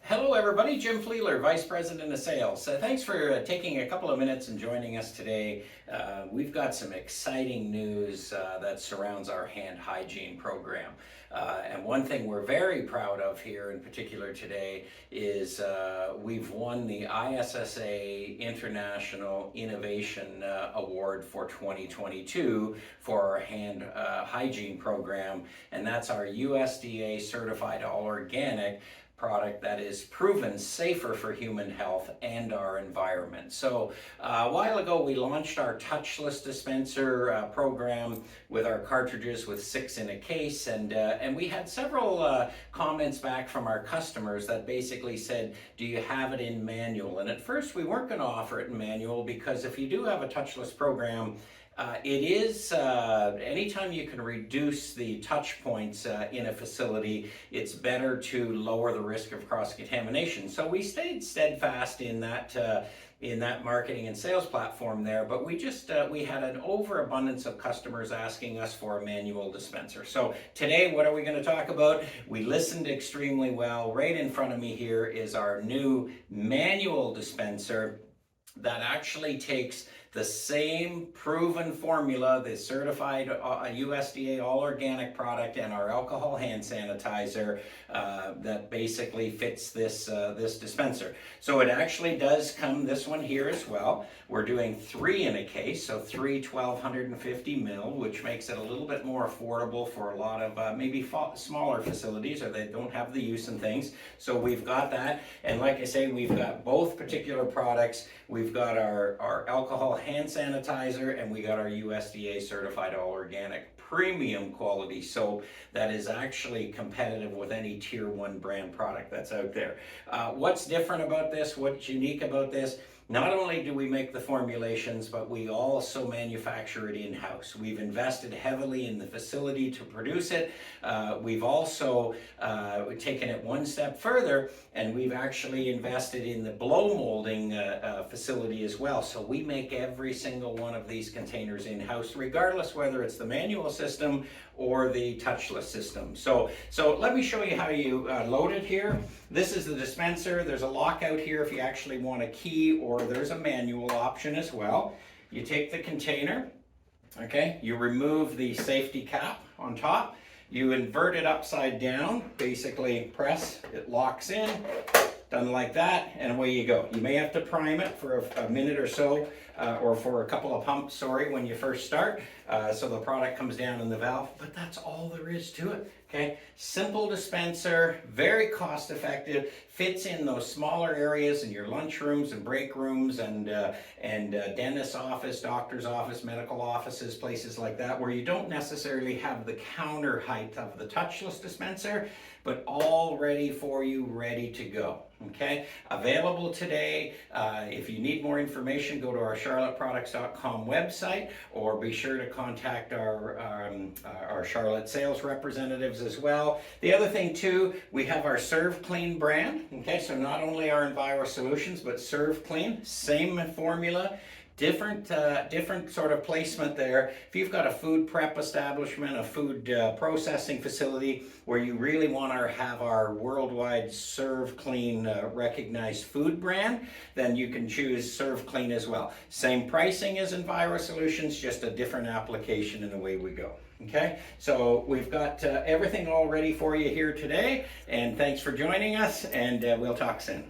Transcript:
Hello everybody, Jim Fleeler, Vice President of Sales. Thanks for taking a couple of minutes and joining us today. We've got some exciting news that surrounds our hand hygiene program. And one thing we're very proud of here in particular today is we've won the ISSA International Innovation Award for 2022 for our hand hygiene program, and that's our USDA certified all organic product that is proven safer for human health and our environment. So a while ago we launched our touchless dispenser program with our cartridges with 6 in a case, and we had several comments back from our customers that basically said, do you have it in manual? And at first we weren't going to offer it in manual because if you do have a touchless program, it is, anytime you can reduce the touch points in a facility, it's better to lower the risk of cross-contamination. So we stayed steadfast in that marketing and sales platform there, but we had an overabundance of customers asking us for a manual dispenser. So today, what are we going to talk about? We listened extremely well. Right in front of me here is our new manual dispenser that actually takes the same proven formula, the certified USDA all organic product, and our alcohol hand sanitizer that basically fits this dispenser. So it actually does come, this one here as well. We're doing 3 in a case, so 3 1250 mil, which makes it a little bit more affordable for a lot of maybe smaller facilities, or they don't have the use and things. So we've got that, and like I say, we've got both particular products. We've got our alcohol hand sanitizer, and we got our USDA certified all organic premium quality soap that is actually competitive with any tier 1 brand product that's out there. What's different about this? What's unique about this? Not only do we make the formulations, but we also manufacture it in-house. We've invested heavily in the facility to produce it. We've also taken it one step further, and we've actually invested in the blow molding facility as well. So we make every single one of these containers in-house, regardless whether it's the manual system or the touchless system. So let me show you how you load it here. This is the dispenser. There's a lockout here if you actually want a key, or there's a manual option as well. You take the container, okay, you remove the safety cap on top, you invert it upside down, basically press, it locks in, done like that, and away you go. You may have to prime it for a minute or so, or for a couple of pumps, when you first start, so the product comes down in the valve, but that's all there is to it. Okay, simple dispenser, very cost effective, fits in those smaller areas in your lunch rooms and break rooms and dentist's office, doctor's office, medical offices, places like that, where you don't necessarily have the counter height of the touchless dispenser, but all ready for you, ready to go. Okay, available today. If you need more information, go to our charlotteproducts.com website, or be sure to contact our Charlotte sales representatives as well. The other thing too, we have our Serve Clean brand. Okay, so not only our Enviro solutions, but Serve Clean, same formula. Different sort of placement there. If you've got a food prep establishment, a food processing facility where you really want to have our worldwide Serve Clean recognized food brand, then you can choose Serve Clean as well. Same pricing as Enviro Solutions, just a different application, and away we go. Okay, so we've got everything all ready for you here today, and thanks for joining us, and we'll talk soon.